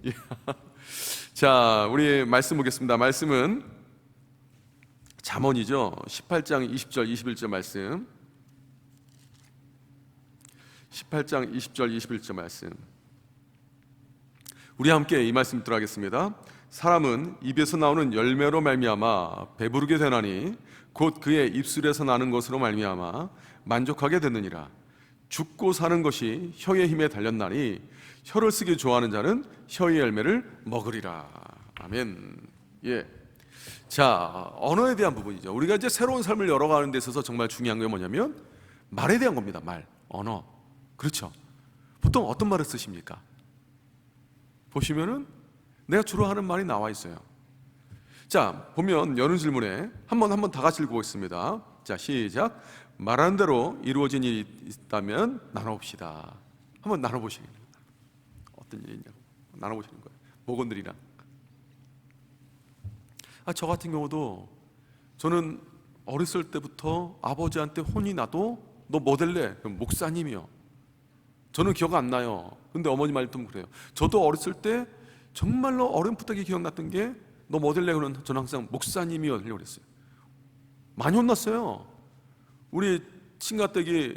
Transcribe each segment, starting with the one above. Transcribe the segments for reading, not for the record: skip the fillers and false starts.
예. 자, 우리 말씀 보겠습니다. 말씀은 잠언이죠. 18장 20절 21절 말씀. 18장 20절 21절 말씀. 우리 함께 이 말씀 듣도록 하겠습니다. 사람은 입에서 나오는 열매로 말미암아 배부르게 되나니 곧 그의 입술에서 나는 것으로 말미암아 만족하게 되느니라. 죽고 사는 것이 혀의 힘에 달렸나니 혀를 쓰기 좋아하는 자는 혀의 열매를 먹으리라. 아멘. 예. 자, 언어에 대한 부분이죠. 우리가 이제 새로운 삶을 열어가는 데 있어서 정말 중요한 게 뭐냐면 말에 대한 겁니다. 말, 언어. 그렇죠. 보통 어떤 말을 쓰십니까? 보시면은 내가 주로 하는 말이 나와 있어요. 자, 보면 여는 질문에 한번 다 같이 읽어보겠습니다. 자, 시작. 말하는 대로 이루어진 일이 있다면 나눠봅시다. 한번 나눠보시는 거예요. 어떤 일이 있냐고 나눠보시는 거예요. 목원들이랑. 저 같은 경우도 저는 어렸을 때부터 아버지한테 혼이 나도 너 뭐 될래? 목사님이요. 저는 기억 안 나요. 근데 어머니 말 듣면 그래요. 저도 어렸을 때 정말로 어렴풋하게 기억났던 게 너 뭐 될래? 그러면 저는 항상 목사님이요 하려고 그랬어요. 많이 혼났어요. 우리 친가댁이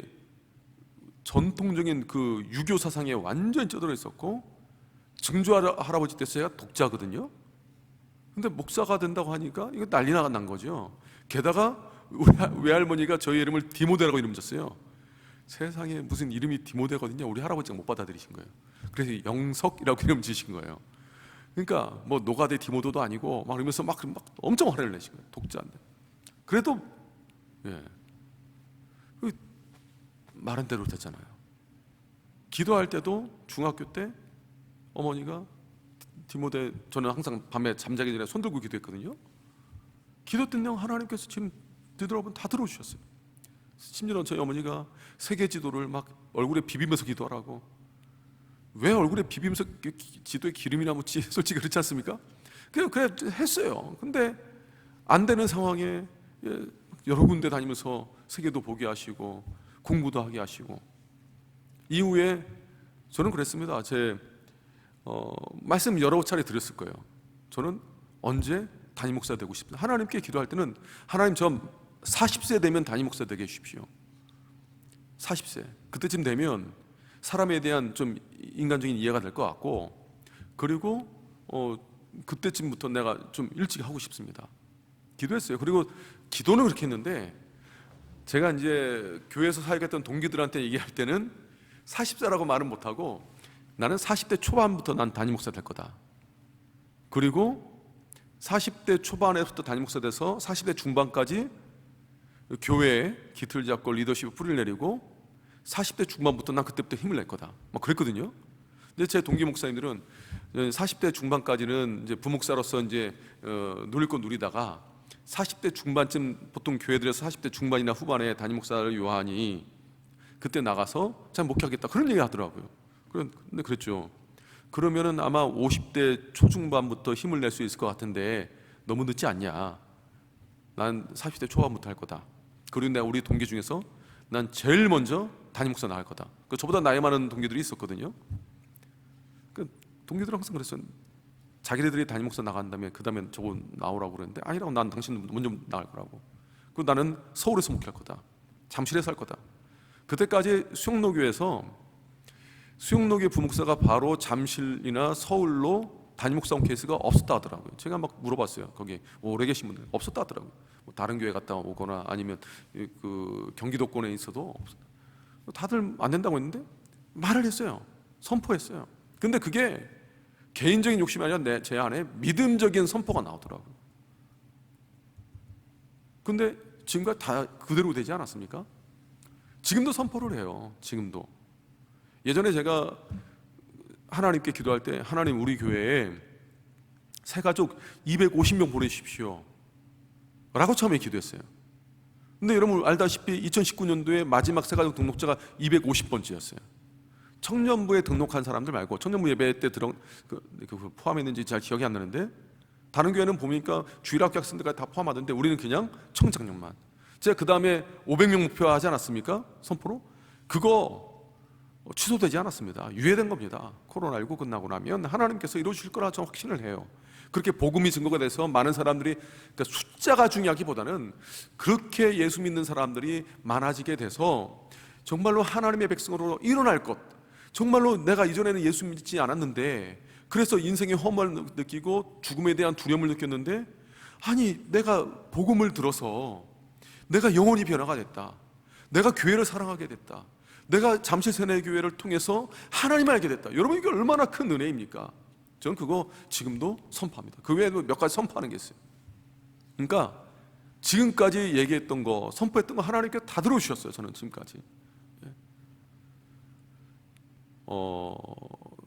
전통적인 그 유교 사상에 완전히 쩌들어 있었고 증조 할아버지 때 제가 독자거든요. 근데 목사가 된다고 하니까 이거 난리가 난 거죠. 게다가 우리 외할머니가 저희 이름을 디모데라고 이름 졌어요. 세상에 무슨 이름이 디모데거든요. 우리 할아버지가 못 받아들이신 거예요. 그래서 영석이라고 이름 지으신 거예요. 그러니까 뭐 노가대 디모도도 아니고 막 이러면서 막 엄청 화를 내신 거예요. 독자인데. 그래도 예. 말한 대로 됐잖아요. 기도할 때도 중학교 때 어머니가 디모데, 저는 항상 밤에 잠자기 전에 손 들고 기도했거든요. 기도 때 하나님께서 지금 되돌아보면 다 들어주셨어요. 심지어는 저희 어머니가 세계 지도를 막 얼굴에 비비면서 기도하라고. 왜 얼굴에 비비면서 지도에 기름이나 묻지? 솔직히 그렇지 않습니까? 그래 했어요. 근데 안 되는 상황에 여러 군데 다니면서 세계도 보게 하시고 공부도 하게 하시고. 이후에 저는 그랬습니다. 제 말씀 여러 차례 드렸을 거예요. 저는 언제 담임 목사 되고 싶다. 하나님께 기도할 때는 하나님 저 40세 되면 담임 목사 되게 해주십시오. 40세 그때쯤 되면 사람에 대한 좀 인간적인 이해가 될 것 같고, 그리고 그때쯤부터 내가 좀 일찍 하고 싶습니다. 기도했어요. 그리고 기도는 그렇게 했는데 제가 이제 교회에서 사역했던 동기들한테 얘기할 때는 40세라고 말은 못하고 나는 40대 초반부터 난 담임 목사 될 거다. 그리고 40대 초반에부터 담임 목사 돼서 40대 중반까지 교회에 기틀 잡고 리더십을 뿌리를 내리고 40대 중반부터 난 그때부터 힘을 낼 거다. 막 그랬거든요. 근데 제 동기 목사님들은 40대 중반까지는 이제 부목사로서 이제 누릴 거 누리다가 40대 중반쯤 보통 교회들에서 40대 중반이나 후반에 담임 목사를 요하니 그때 나가서 잘 목회하겠다 그런 얘기 하더라고요. 근데 그랬죠. 그러면은 아마 50대 초중반부터 힘을 낼 수 있을 것 같은데 너무 늦지 않냐. 난 40대 초반부터 할 거다. 그리고 내가 우리 동기 중에서 난 제일 먼저 담임 목사 나갈 거다. 저보다 나이 많은 동기들이 있었거든요. 동기들은 항상 그랬어요. 자기네들이 담임 목사 나간 다음에 그 다음에 저거 나오라고 그랬는데 아니라고. 난 당신 먼저 나갈 거라고. 그리고 나는 서울에서 목회할 거다. 잠실에서 할 거다. 그때까지 수영로교회 부목사가 바로 잠실이나 서울로 담임 목사 온 케이스가 없었다 하더라고요. 제가 막 물어봤어요. 거기 오래 계신 분들 없었다 하더라고요. 뭐 다른 교회 갔다 오거나 아니면 그 경기도권에 있어도 없었다. 다들 안 된다고 했는데 말을 했어요. 선포했어요. 근데 그게 개인적인 욕심이 아니라 제 안에 믿음적인 선포가 나오더라고요. 근데 지금까지 다 그대로 되지 않았습니까? 지금도 선포를 해요. 지금도. 예전에 제가 하나님께 기도할 때 하나님 우리 교회에 새가족 250명 보내주십시오 라고 처음에 기도했어요. 근데 여러분 알다시피 2019년도에 마지막 새가족 등록자가 250번째였어요. 청년부에 등록한 사람들 말고 청년부 예배 때 포함했는지 잘 기억이 안 나는데 다른 교회는 보니까 주일학교 학생들까지 다 포함하던데 우리는 그냥 청장년만. 제가 그 다음에 500명 목표하지 않았습니까? 선포로? 그거 취소되지 않았습니다. 유예된 겁니다. 코로나19 끝나고 나면 하나님께서 이루실 거라 저는 확신을 해요. 그렇게 복음이 증거가 돼서 많은 사람들이, 그러니까 숫자가 중요하기보다는 그렇게 예수 믿는 사람들이 많아지게 돼서 정말로 하나님의 백성으로 일어날 것, 정말로 내가 이전에는 예수 믿지 않았는데 그래서 인생의 허무함을 느끼고 죽음에 대한 두려움을 느꼈는데, 아니 내가 복음을 들어서 내가 영혼이 변화가 됐다, 내가 교회를 사랑하게 됐다, 내가 잠실세례 교회를 통해서 하나님을 알게 됐다. 여러분 이게 얼마나 큰 은혜입니까? 저는 그거 지금도 선포합니다. 그 외에도 몇 가지 선포하는 게 있어요. 그러니까 지금까지 얘기했던 거, 선포했던 거 하나님께서 다 들어주셨어요. 저는 지금까지.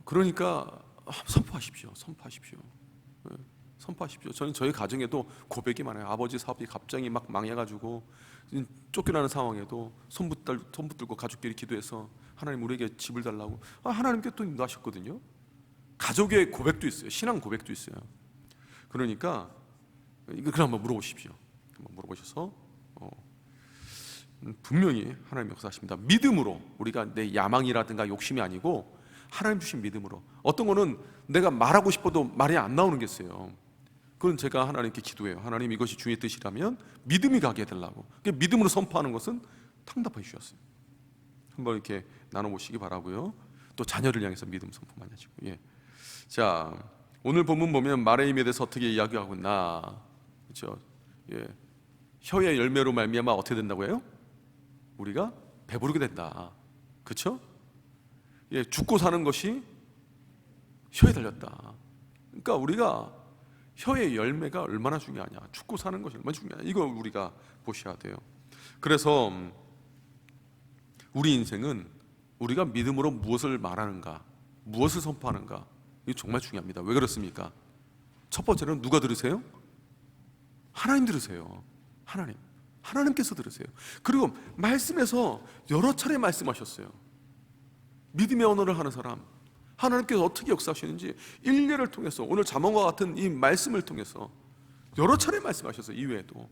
그러니까 선포하십시오. 선포하십시오. 선포하십시오. 저는 저희 가정에도 고백이 많아요. 아버지 사업이 갑자기 막 망해가지고 쫓겨나는 상황에도 손 붙들고 가족끼리 기도해서 하나님 우리에게 집을 달라고, 하나님께 또 인도하셨거든요. 가족의 고백도 있어요. 신앙 고백도 있어요. 그러니까 이거 그럼 한번 물어보십시오. 한번 물어보셔서 분명히 하나님 역사하십니다. 믿음으로, 우리가 내 야망이라든가 욕심이 아니고 하나님 주신 믿음으로. 어떤 거는 내가 말하고 싶어도 말이 안 나오는 게 있어요. 그건 제가 하나님께 기도해요. 하나님 이것이 주의 뜻이라면 믿음이 가게 해달라고. 믿음으로 선포하는 것은 탕답해 주셨어요. 한번 이렇게 나눠보시기 바라고요. 또 자녀를 향해서 믿음 선포 많이 하시고. 자, 오늘 본문 보면 말의 힘에 대해서 어떻게 이야기하고 있나, 그렇죠? 혀의 열매로 말미암아 어떻게 된다고 해요? 우리가 배부르게 된다, 그렇죠? 죽고 사는 것이 혀에 달렸다. 그러니까 우리가 혀의 열매가 얼마나 중요하냐, 죽고 사는 것이 얼마나 중요하냐, 이거 우리가 보셔야 돼요. 그래서 우리 인생은 우리가 믿음으로 무엇을 말하는가, 무엇을 선포하는가, 이게 정말 중요합니다. 왜 그렇습니까? 첫 번째는 누가 들으세요? 하나님 들으세요. 하나님께서 들으세요. 그리고 말씀에서 여러 차례 말씀하셨어요. 믿음의 언어를 하는 사람, 하나님께서 어떻게 역사하시는지 일례를 통해서, 오늘 잠언과 같은 이 말씀을 통해서 여러 차례 말씀하셨어요. 이외에도.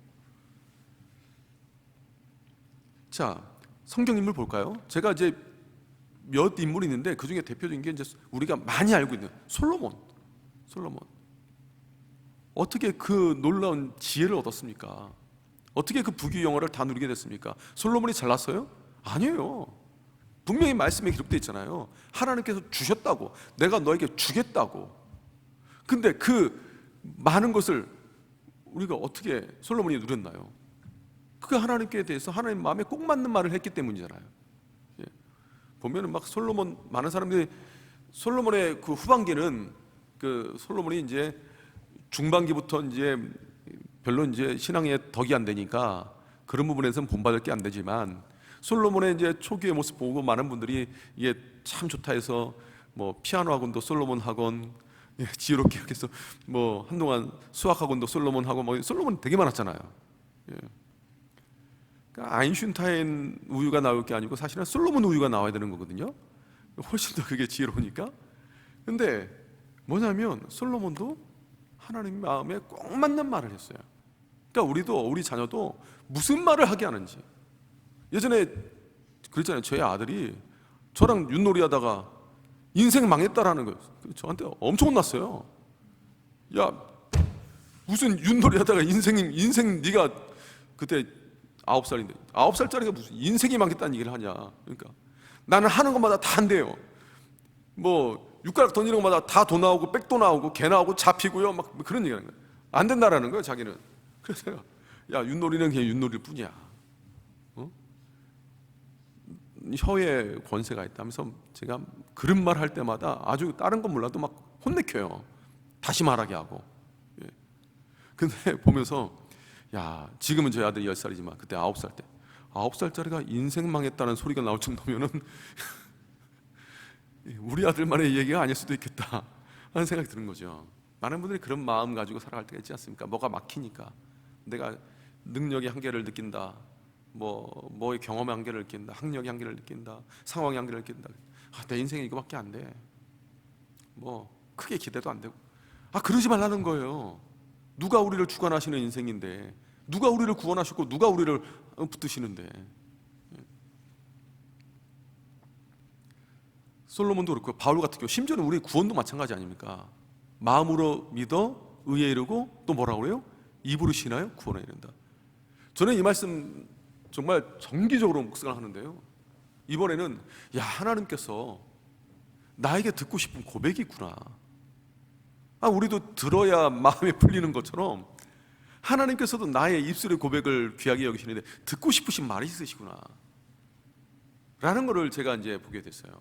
자, 성경 인물 볼까요? 제가 이제 몇 인물이 있는데 그 중에 대표적인 게 이제 우리가 많이 알고 있는 솔로몬. 어떻게 그 놀라운 지혜를 얻었습니까? 어떻게 그 부귀 영화를 다 누리게 됐습니까? 솔로몬이 잘났어요? 아니에요. 분명히 말씀에 기록되어 있잖아요. 하나님께서 주셨다고, 내가 너에게 주겠다고. 근데 그 많은 것을 우리가 어떻게 솔로몬이 누렸나요? 그 하나님께 대해서 하나님 마음에 꼭 맞는 말을 했기 때문이잖아요. 보면은 막 솔로몬, 많은 사람들이 솔로몬의 그 후반기는, 그 솔로몬이 이제 중반기부터 이제 별로 이제 신앙에 덕이 안 되니까 그런 부분에서는 본받을 게 안 되지만, 솔로몬의 이제 초기의 모습 보고 많은 분들이 이게 참 좋다 해서 뭐 피아노 학원도 솔로몬 학원, 지혜롭게 해서 뭐 한동안 수학 학원도 솔로몬 학원, 뭐 솔로몬 되게 많았잖아요. 그러니까 아인슈타인 우유가 나올 게 아니고 사실은 솔로몬 우유가 나와야 되는 거거든요. 훨씬 더 그게 지혜로우니까. 근데 뭐냐면 솔로몬도 하나님 마음에 꼭 맞는 말을 했어요. 그러니까 우리 자녀도 무슨 말을 하게 하는지. 예전에 그랬잖아요. 저희 아들이 저랑 윷놀이 하다가 인생 망했다라는 거 저한테 엄청 혼났어요. 야, 무슨 윷놀이 하다가 인생 네가 그때 9살인데 9살짜리가 무슨 인생이 망했다는 얘기를 하냐. 그러니까 나는 하는 것마다 다 안 돼요. 뭐 육가락 던지는 것마다 다 도 나오고 백도 나오고 개 나오고 잡히고요, 막 그런 얘기하는 거예요. 안 된다라는 거예요, 자기는. 그래서 제가, 야, 윷놀이는 그냥 윷놀이일 뿐이야. 혀에 권세가 있다면서 제가 그런 말 할 때마다 아주 다른 건 몰라도 막 혼내켜요. 다시 말하게 하고. 근데 보면서, 야, 지금은 저희 아들이 10살이지만 그때 9살 때 9살짜리가 인생 망했다는 소리가 나올 정도면은 우리 아들만의 얘기가 아닐 수도 있겠다 하는 생각이 드는 거죠. 많은 분들이 그런 마음 가지고 살아갈 때가 있지 않습니까? 뭐가 막히니까, 내가 능력의 한계를 느낀다, 뭐의 경험의 한계를 느낀다, 학력의 한계를 느낀다, 상황의 한계를 느낀다. 내 인생이 이거밖에 안 돼. 뭐 크게 기대도 안 되고. 그러지 말라는 거예요. 누가 우리를 주관하시는 인생인데, 누가 우리를 구원하셨고 누가 우리를 붙드시는데. 솔로몬도 그렇고 바울 같은 경우 심지어는 우리 구원도 마찬가지 아닙니까? 마음으로 믿어 의에 이르고 또 뭐라고 그래요? 입으로 신하여 구원에 이른다. 저는 이 말씀 정말 정기적으로 묵상을 하는데요, 이번에는 야, 하나님께서 나에게 듣고 싶은 고백이 있구나. 우리도 들어야 마음이 풀리는 것처럼 하나님께서도 나의 입술의 고백을 귀하게 여기시는데 듣고 싶으신 말이 있으시구나 라는 것을 제가 이제 보게 됐어요.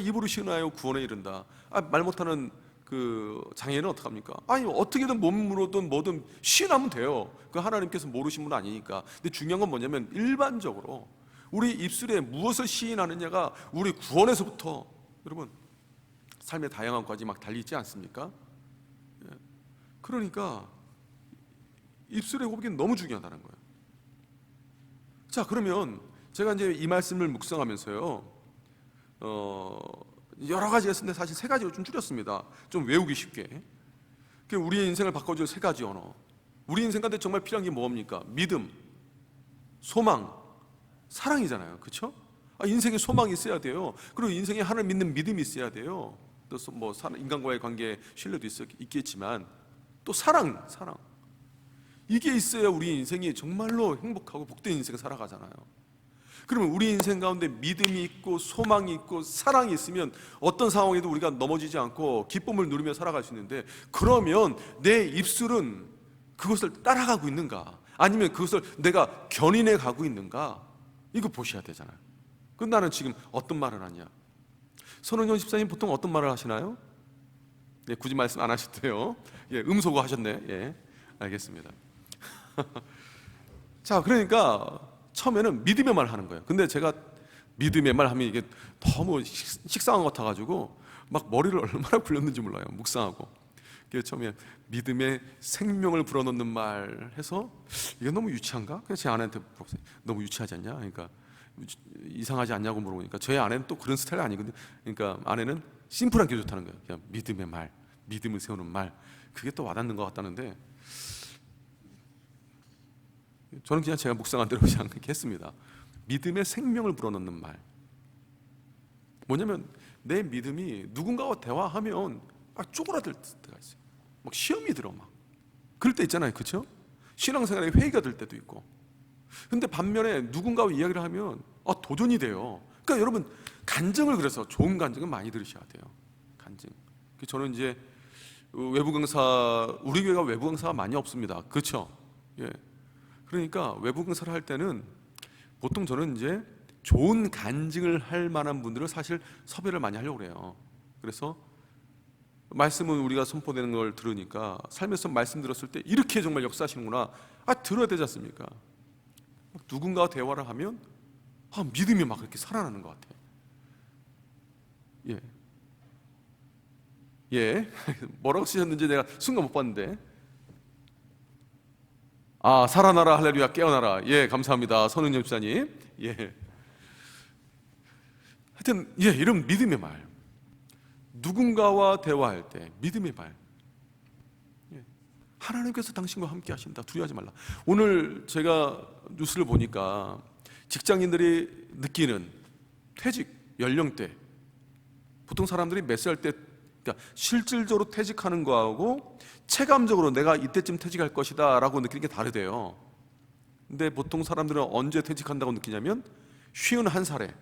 입으로 시인하여 구원에 이른다. 말 못하는 그 장애인은 어떡합니까? 어떻게든 몸으로든 뭐든 시인하면 돼요. 그 하나님께서 모르신 분 아니니까. 근데 중요한 건 뭐냐면 일반적으로 우리 입술에 무엇을 시인하느냐가 우리 구원에서부터 여러분 삶의 다양한 과정이 막 달리 있지 않습니까? 그러니까 입술의 고백이 너무 중요하다는 거예요. 자, 그러면 제가 이제 이 말씀을 묵상하면서요, 여러 가지가 있었는데 사실 세 가지로 좀 줄였습니다. 좀 외우기 쉽게. 우리의 인생을 바꿔줄 세 가지 언어. 우리 인생 가운데 정말 필요한 게 뭡니까? 믿음, 소망, 사랑이잖아요. 그렇죠? 인생에 소망이 있어야 돼요. 그리고 인생에 하나님 믿는 믿음이 있어야 돼요. 또 뭐 인간과의 관계에 신뢰도 있겠지만 또 사랑. 이게 있어야 우리 인생이 정말로 행복하고 복된 인생을 살아가잖아요. 그러면 우리 인생 가운데 믿음이 있고 소망이 있고 사랑이 있으면 어떤 상황에도 우리가 넘어지지 않고 기쁨을 누리며 살아갈 수 있는데, 그러면 내 입술은 그것을 따라가고 있는가, 아니면 그것을 내가 견인해 가고 있는가, 이거 보셔야 되잖아요. 그럼 나는 지금 어떤 말을 하냐? 손은영 집사님 보통 어떤 말을 하시나요? 네, 굳이 말씀 안 하셨대요. 음소거 하셨네. 예, 알겠습니다. 자, 그러니까 처음에는 믿음의 말 하는 거예요. 근데 제가 믿음의 말 하면 이게 너무 식상한 것 같아가지고 막 머리를 얼마나 굴렸는지 몰라요, 묵상하고. 그래서 처음에 믿음의 생명을 불어넣는 말 해서 이게 너무 유치한가? 그래서 제 아내한테 물어봤어요. 너무 유치하지 않냐? 그러니까 이상하지 않냐고 물어보니까 저희 아내는 또 그런 스타일 아니거든요. 그러니까 아내는 심플한 게 좋다는 거예요. 그냥 믿음의 말, 믿음을 세우는 말, 그게 또 와닿는 것 같다는데, 저는 그냥 제가 묵상한 대로 그냥 그렇게 했습니다. 믿음의 생명을 불어넣는 말. 뭐냐면 내 믿음이 누군가와 대화하면 막 쪼그라들 때가 있어요. 막 시험이 들어 막. 그럴 때 있잖아요, 그렇죠? 신앙생활에 회의가 될 때도 있고. 근데 반면에 누군가와 이야기를 하면 도전이 돼요. 그러니까 여러분, 간증을, 그래서 좋은 간증은 많이 들으셔야 돼요. 간증. 저는 이제 외부 강사, 우리 교회가 외부 강사가 많이 없습니다. 그렇죠? 예. 그러니까 외부 강사를 할 때는 보통 저는 이제 좋은 간증을 할 만한 분들을 사실 섭외를 많이 하려고 그래요. 그래서 말씀은 우리가 선포되는 걸 들으니까 삶에서 말씀 들었을 때 이렇게 정말 역사하시는구나, 들어야 되지 않습니까? 누군가와 대화를 하면 믿음이 막 이렇게 살아나는 것 같아요. 예. 뭐라고 쓰셨는지 내가 순간 못 봤는데. 살아나라 할렐루야 깨어나라. 예, 감사합니다, 선은영 집사님. 예. 하여튼 이런 믿음의 말, 누군가와 대화할 때 믿음의 말. 하나님께서 당신과 함께 하신다, 두려워하지 말라. 오늘 제가 뉴스를 보니까 직장인들이 느끼는 퇴직 연령대, 보통 사람들이 몇 살 때, 그러니까 실질적으로 퇴직하는 거하고 체감적으로 내가 이때쯤 퇴직할 것이다 라고 느끼는 게 다르대요. 근데 보통 사람들은 언제 퇴직한다고 느끼냐면 51살에,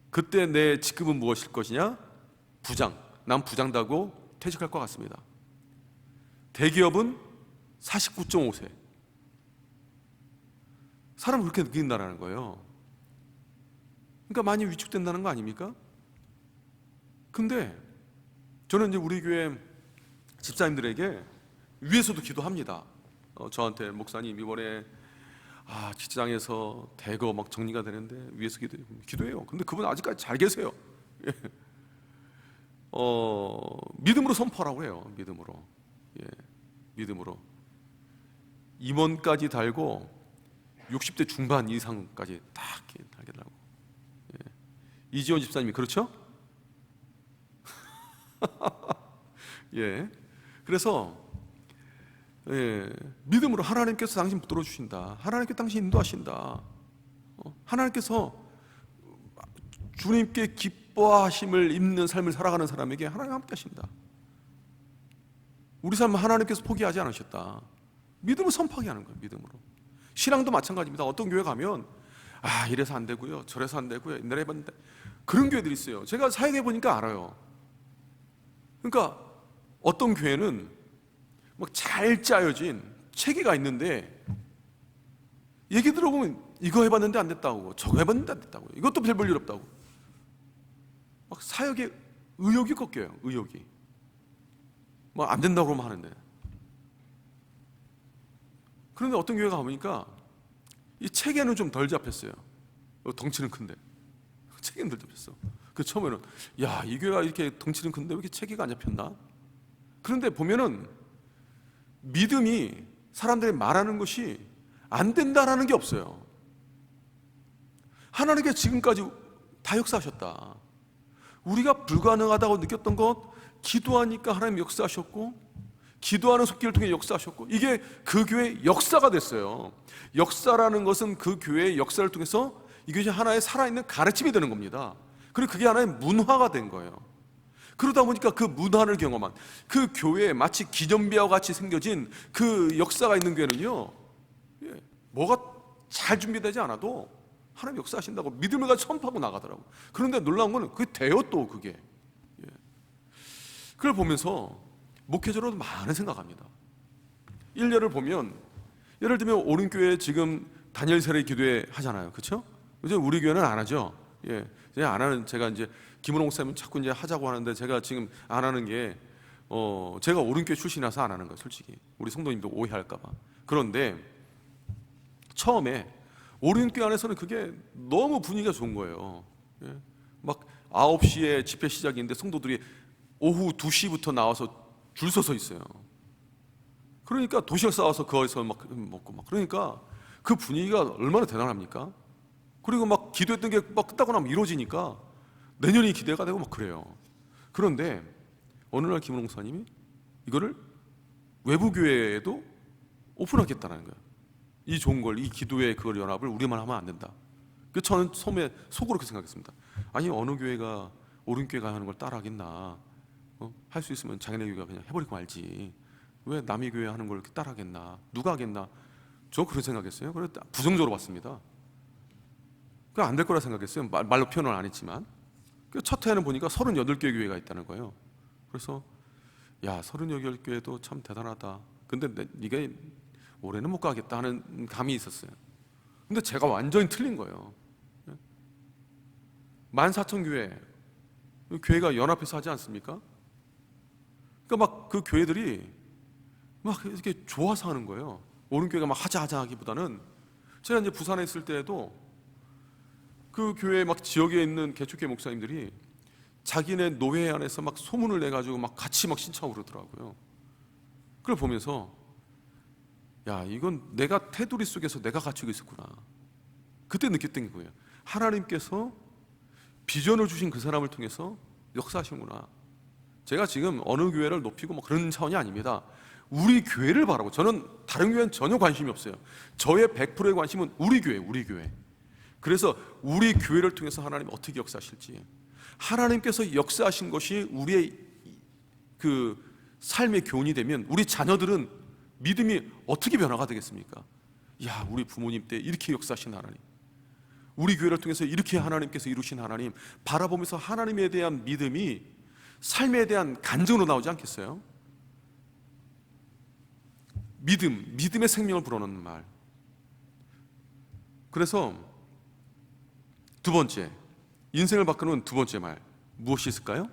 그때 내 직급은 무엇일 것이냐? 부장. 난 부장다고 퇴직할 것 같습니다. 대기업은 49.5세. 사람은 그렇게 느낀다는 거예요. 그러니까 많이 위축된다는 거 아닙니까? 근데 저는 이제 우리 교회 집사님들에게 위에서도 기도합니다. 저한테 목사님 이번에 직장에서 대거 막 정리가 되는데 위에서 기도해요. 근데 그분 아직까지 잘 계세요. 예. 믿음으로 선포하라고 해요. 믿음으로. 예. 믿음으로 임원까지 달고 60대 중반 이상까지 딱 달겠다고. 예. 이지원 집사님이 그렇죠? 예. 그래서 믿음으로 하나님께서 당신 붙들어 주신다, 하나님께서 당신 인도하신다, 하나님께서 주님께 기뻐하심을 입는 삶을 살아가는 사람에게 하나님 함께 하신다. 우리 삶은 하나님께서 포기하지 않으셨다. 믿음을 선포하게 하는 거예요. 믿음으로. 신앙도 마찬가지입니다. 어떤 교회 가면 이래서 안 되고요, 저래서 안 되고요, 옛날에 해봤는데, 그런 교회들이 있어요. 제가 사역해 보니까 알아요. 그러니까 어떤 교회는 막 잘 짜여진 체계가 있는데, 얘기 들어보면 이거 해봤는데 안 됐다고, 저거 해봤는데 안 됐다고, 이것도 별 볼 일 없다고, 막 사역에 의욕이 꺾여요. 의욕이 막 안 된다고 그러면 하는데. 그런데 어떤 교회 가보니까 이 체계는 좀 덜 잡혔어요. 덩치는 큰데 체계는 덜 잡혔어. 그 처음에는 이 교회가 이렇게 덩치는 큰데 왜 이렇게 체계가 안 잡혔나? 그런데 보면은 믿음이 사람들이 말하는 것이 안 된다라는 게 없어요. 하나님께서 지금까지 다 역사하셨다. 우리가 불가능하다고 느꼈던 것 기도하니까 하나님 역사하셨고, 기도하는 속기를 통해 역사하셨고, 이게 그 교회의 역사가 됐어요. 역사라는 것은 그 교회의 역사를 통해서 이것이 하나의 살아있는 가르침이 되는 겁니다. 그리고 그게 하나의 문화가 된 거예요. 그러다 보니까 그 문화를 경험한 그 교회에 마치 기념비와 같이 생겨진 그 역사가 있는 교회는요, 뭐가 잘 준비되지 않아도 하나님 역사하신다고 믿음을 가지고 선포하고 나가더라고. 그런데 놀라운 거는 그게 돼요. 또 그게 그걸 보면서 목회자로도 많은 생각합니다. 일례를 보면, 예를 들면 오른교회 지금 다니엘 세례 기도회 하잖아요. 그렇죠? 이제 우리 교회는 안 하죠. 이제 안 하는, 제가 이제 김은홍 목사님 자꾸 이제 하자고 하는데 제가 지금 안 하는 게 제가 오른교회 출신이라서 안 하는 거예요. 솔직히 우리 성도님도 오해할까 봐. 그런데 처음에 오른교회 안에서는 그게 너무 분위기가 좋은 거예요. 막 9시에 집회 시작인데 성도들이 오후 2시부터 나와서 줄 서서 있어요. 그러니까 도시락 싸와서 거기서 막 먹고 막, 그러니까 그 분위기가 얼마나 대단합니까? 그리고 막 기도했던 게 막 끝나고 나면 이루어지니까 내년이 기대가 되고 막 그래요. 그런데 어느 날 김은홍 목사님이 이거를 외부 교회에도 오픈하겠다는 거예요. 이 좋은 걸, 이 기도의 그걸 연합을 우리만 하면 안 된다. 그래서 저는 처음에 속으로 그렇게 생각했습니다. 아니, 어느 교회가 오른교회가 하는 걸 따라하겠나? 할 수 있으면 자기네 교회가 그냥 해버리고 말지, 왜 남의 교회 하는 걸 이렇게 따라하겠나? 누가 하겠나? 저 그런 생각했어요. 그래서 부정적으로 봤습니다. 그게 안 될 거라 생각했어요. 말로 표현은 안 했지만. 첫 해에는 보니까 38개 교회가 있다는 거예요. 그래서 38교회도 참 대단하다. 근데 네가 올해는 못 가겠다 하는 감이 있었어요. 근데 제가 완전히 틀린 거예요. 14,000교회, 교회가 연합해서 하지 않습니까? 그러니까 막 그 교회들이 막 이렇게 좋아서 하는 거예요. 오른교회가 막 하자 하기보다는, 제가 이제 부산에 있을 때에도 그 교회 막 지역에 있는 개척교회 목사님들이 자기네 노회 안에서 막 소문을 내가지고 막 같이 막 신청하고 그러더라고요. 그걸 보면서 이건 내가 테두리 속에서 내가 갖추고 있었구나. 그때 느꼈던 거예요. 하나님께서 비전을 주신 그 사람을 통해서 역사하시는구나. 제가 지금 어느 교회를 높이고 뭐 그런 차원이 아닙니다. 우리 교회를 바라고, 저는 다른 교회는 전혀 관심이 없어요. 저의 100%의 관심은 우리 교회. 그래서 우리 교회를 통해서 하나님 어떻게 역사하실지, 하나님께서 역사하신 것이 우리의 그 삶의 교훈이 되면 우리 자녀들은 믿음이 어떻게 변화가 되겠습니까? 우리 부모님 때 이렇게 역사하신 하나님, 우리 교회를 통해서 이렇게 하나님께서 이루신 하나님 바라보면서 하나님에 대한 믿음이 삶에 대한 간증으로 나오지 않겠어요? 믿음의 생명을 불어넣는 말. 그래서 두 번째, 인생을 바꾸는 두 번째 말, 무엇이 있을까요?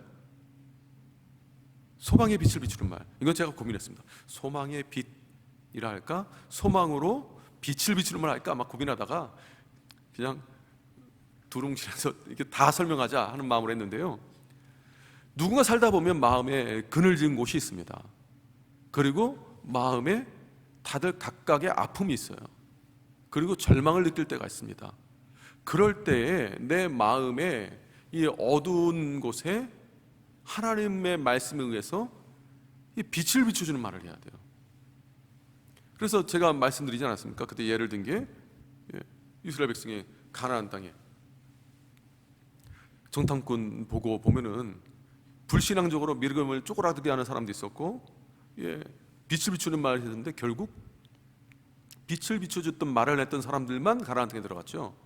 소망의 빛을 비추는 말. 이건 제가 고민했습니다. 소망의 빛이라 할까? 소망으로 빛을 비추는 말 할까? 막 고민하다가 그냥 두룽실에서 이렇게 다 설명하자 하는 마음으로 했는데요, 누군가 살다 보면 마음에 그늘진 곳이 있습니다. 그리고 마음에 다들 각각의 아픔이 있어요. 그리고 절망을 느낄 때가 있습니다. 그럴 때에 내 마음에 이 어두운 곳에 하나님의 말씀에 의해서 이 빛을 비춰주는 말을 해야 돼요. 그래서 제가 말씀드리지 않았습니까? 그때 예를 든 게 이스라엘 백성이 가나안 땅에 정탐꾼 보고 보면은 불신앙적으로 믿음을 쪼그라들게 하는 사람도 있었고, 예, 빛을 비추는 말을 했는데 결국 빛을 비춰줬던 말을 했던 사람들만 가라앉게 들어갔죠.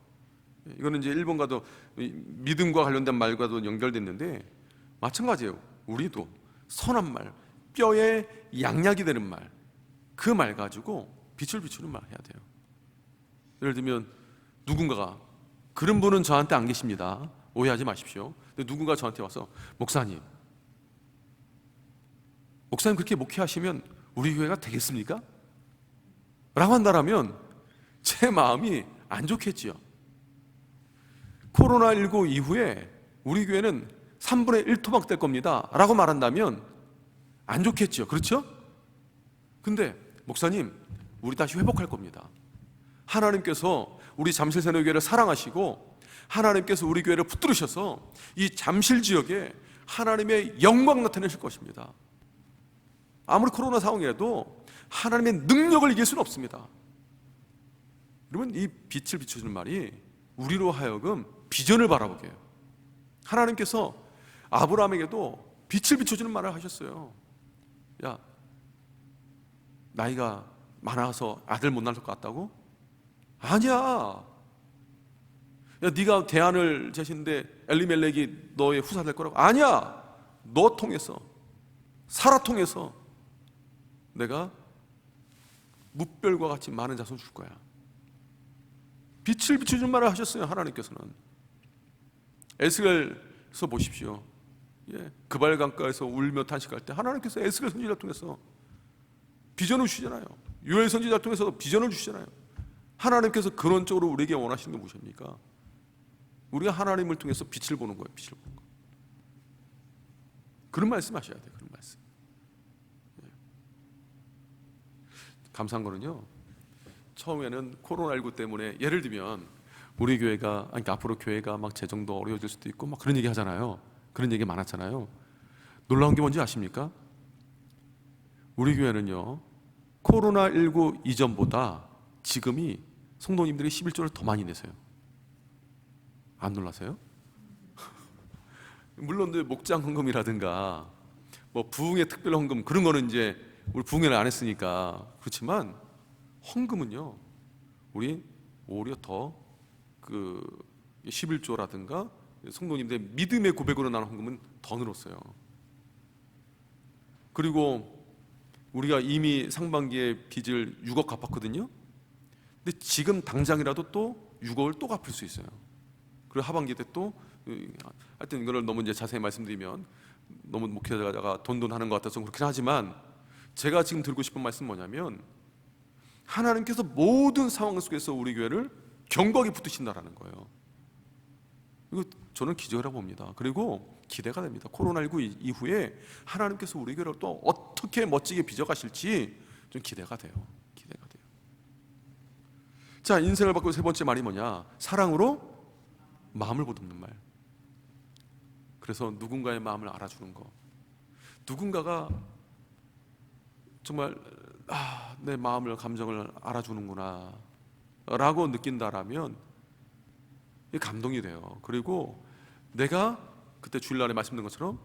이거는 이제 일본과도 믿음과 관련된 말과도 연결됐는데 마찬가지예요. 우리도 선한 말, 뼈에 양약이 되는 말, 그 말 가지고 빛을 비추는 말 해야 돼요. 예를 들면 누군가가, 그런 분은 저한테 안 계십니다. 오해하지 마십시오. 근데 누군가 저한테 와서 목사님 그렇게 목회하시면 우리 교회가 되겠습니까? 라고 한다면 제 마음이 안 좋겠지요. 코로나19 이후에 우리 교회는 3분의 1 토막될 겁니다 라고 말한다면 안 좋겠죠. 그렇죠? 근데 목사님 우리 다시 회복할 겁니다. 하나님께서 우리 잠실새노교회를 사랑하시고 하나님께서 우리 교회를 붙들으셔서 이 잠실 지역에 하나님의 영광 나타내실 것입니다. 아무리 코로나 상황이라도 하나님의 능력을 이길 수는 없습니다. 그러면 이 빛을 비춰주는 말이 우리로 하여금 비전을 바라보게 해요. 하나님께서 아브라함에게도 빛을 비춰주는 말을 하셨어요. 야, 나이가 많아서 아들 못 낳을 것 같다고? 아니야. 야, 네가 대안을 제시는데 엘리멜렉이 너의 후사 될 거라고? 아니야. 너 통해서, 사라 통해서 내가 뭇별과 같이 많은 자손 줄 거야. 빛을 비춰주는 말을 하셨어요. 하나님께서는. 에스겔서 보십시오. 예, 그발 강가에서 울며 탄식할 때 하나님께서 에스겔 선지자를 통해서 비전을 주시잖아요. 요엘 선지자를 통해서 비전을 주시잖아요. 하나님께서 근원적으로 우리에게 원하시는 게 무엇입니까? 우리가 하나님을 통해서 빛을 보는 거예요. 빛을 보는 거. 그런 말씀 하셔야 돼요. 그런 말씀. 예. 감사한 거는요, 처음에는 코로나19 때문에 예를 들면 우리 교회가, 그러니까 앞으로 교회가 막 재정도 어려워질 수도 있고 막 그런 얘기 하잖아요. 그런 얘기 많았잖아요. 놀라운 게 뭔지 아십니까? 우리 교회는요, 코로나19 이전보다 지금이 성도님들이 11조를 더 많이 내세요. 안 놀라세요? 물론 목장 헌금이라든가 뭐 부흥의 특별 헌금 그런 거는 이제 우리 부흥회를 안 했으니까 그렇지만 헌금은요, 우리 오히려 더 그 11조라든가 성도님들의 믿음의 고백으로 나눈 헌금은 더 늘었어요. 그리고 우리가 이미 상반기에 빚을 6억 갚았거든요. 근데 지금 당장이라도 또 6억을 또 갚을 수 있어요. 그리고 하반기 때 또, 하여튼 이거를 너무 이제 자세히 말씀드리면 너무 목회자가 돈 하는 것 같아서 그렇긴 하지만 제가 지금 드리고 싶은 말씀은 뭐냐면 하나님께서 모든 상황 속에서 우리 교회를 견고하게 붙드신다라는 거예요. 이거 저는 기적이라고 봅니다. 그리고 기대가 됩니다. 코로나19 이후에 하나님께서 우리 교회를 또 어떻게 멋지게 빚어가실지 좀 기대가 돼요. 기대가 돼요. 자, 인생을 바꾸는 세 번째 말이 뭐냐? 사랑으로 마음을 보듬는 말. 그래서 누군가의 마음을 알아주는 거. 누군가가 정말 내 마음을, 감정을 알아주는구나 라고 느낀다라면 감동이 돼요. 그리고 내가 그때 주일날에 말씀드린 것처럼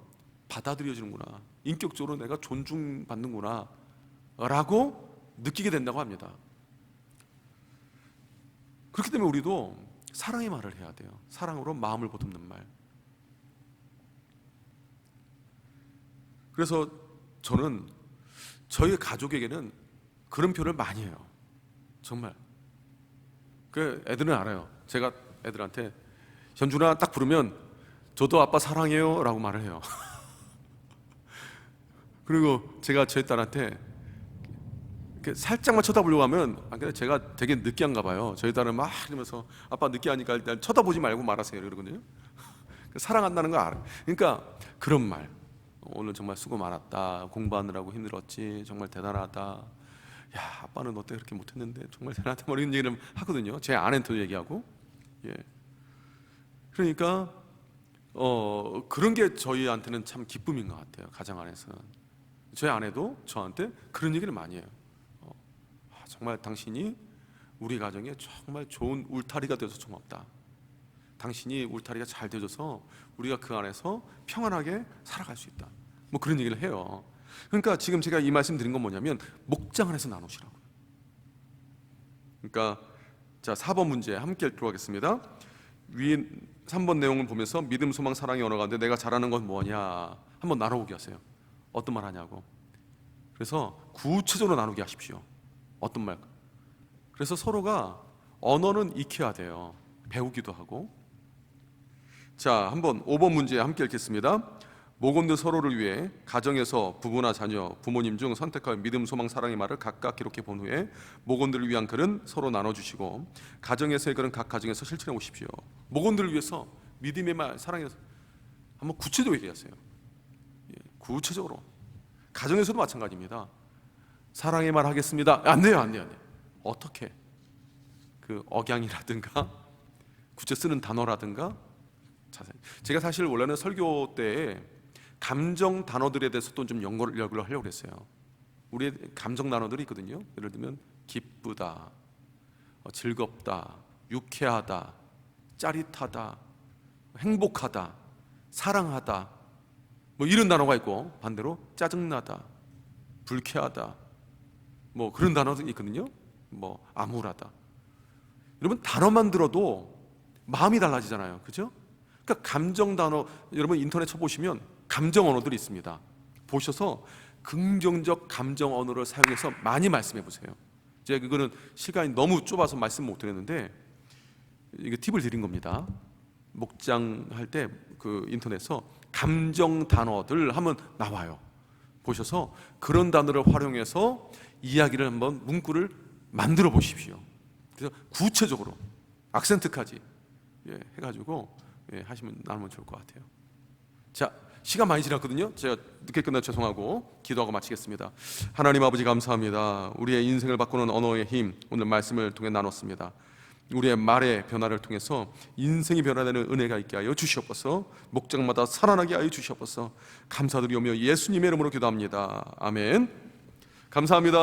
받아들여지는구나, 인격적으로 내가 존중받는구나 라고 느끼게 된다고 합니다. 그렇기 때문에 우리도 사랑의 말을 해야 돼요. 사랑으로 마음을 보듬는 말. 그래서 저는 저희 가족에게는 그런 표현을 많이 해요. 정말. 그 애들은 알아요. 제가 애들한테 현준아 딱 부르면 저도 아빠 사랑해요 라고 말을 해요. 그리고 제가 저희 딸한테 살짝만 쳐다보려고 하면, 근데 제가 되게 느끼한가 봐요. 저희 딸은 막 이러면서 아빠 느끼하니까 일단 쳐다보지 말고 말하세요 이러거든요. 사랑한다는 거 알아요. 그러니까 그런 말, 오늘 정말 수고 많았다, 공부하느라고 힘들었지, 정말 대단하다, 야 아빠는 어때 그렇게 못했는데 정말 대단하다, 뭐 이런 얘기를 하거든요. 제 아내한테도 얘기하고. 예. 그러니까 그런 게 저희한테는 참 기쁨인 것 같아요. 가정 안에서는 저희 아내도 저한테 그런 얘기를 많이 해요. 정말 당신이 우리 가정에 정말 좋은 울타리가 되어서 고맙다. 당신이 울타리가 잘 되어져서 우리가 그 안에서 평안하게 살아갈 수 있다. 뭐 그런 얘기를 해요. 그러니까 지금 제가 이 말씀 드린 건 뭐냐면 목장 안에서 나누시라고. 그러니까 자, 4번 문제 함께 들어가겠습니다. 위 3번 내용을 보면서 믿음, 소망, 사랑의 언어 가운데 내가 잘하는 건 뭐냐 한번 나눠보게 하세요. 어떤 말 하냐고. 그래서 구체적으로 나누게 하십시오. 어떤 말. 그래서 서로가 언어는 익혀야 돼요. 배우기도 하고. 자, 한번 5번 문제 함께 읽겠습니다. 모건들 서로를 위해 가정에서 부부나 자녀, 부모님 중 선택할 믿음, 소망, 사랑의 말을 각각 기록해 본 후에 모건들을 위한 글은 서로 나눠주시고 가정에서의 글은 각 가정에서 실천해 보십시오. 모건들을 위해서 믿음의 말, 사랑의 한번 구체적으로 얘기하세요. 구체적으로. 가정에서도 마찬가지입니다. 사랑의 말 하겠습니다. 안 돼요. 어떻게? 그 억양이라든가 구체 쓰는 단어라든가 자세히. 제가 사실 원래는 설교 때 감정 단어들에 대해서도 좀 연구를 하려고 했어요. 우리의 감정 단어들이 있거든요. 예를 들면 기쁘다, 즐겁다, 유쾌하다, 짜릿하다, 행복하다, 사랑하다, 뭐 이런 단어가 있고 반대로 짜증나다, 불쾌하다, 뭐 그런 단어들이 있거든요. 뭐 암울하다. 여러분 단어만 들어도 마음이 달라지잖아요. 그죠? 그러니까 감정 단어, 여러분 인터넷 쳐보시면 감정 언어들이 있습니다. 보셔서 긍정적 감정 언어를 사용해서 많이 말씀해 보세요. 제가 그거는 시간이 너무 좁아서 말씀 못 드렸는데 이게 팁을 드린 겁니다. 목장할 때 그 인터넷에서 감정 단어들 하면 나와요. 보셔서 그런 단어를 활용해서 이야기를 한번 문구를 만들어 보십시오. 그래서 구체적으로 악센트까지 해가지고 하시면 나누면 좋을 것 같아요. 자, 시간 많이 지났거든요. 제가 늦게 끝나 죄송하고 기도하고 마치겠습니다. 하나님 아버지 감사합니다. 우리의 인생을 바꾸는 언어의 힘 오늘 말씀을 통해 나눴습니다. 우리의 말의 변화를 통해서 인생이 변화되는 은혜가 있게 하여 주시옵소서. 목장마다 살아나게 하여 주시옵소서. 감사드리오며 예수님의 이름으로 기도합니다. 아멘. 감사합니다.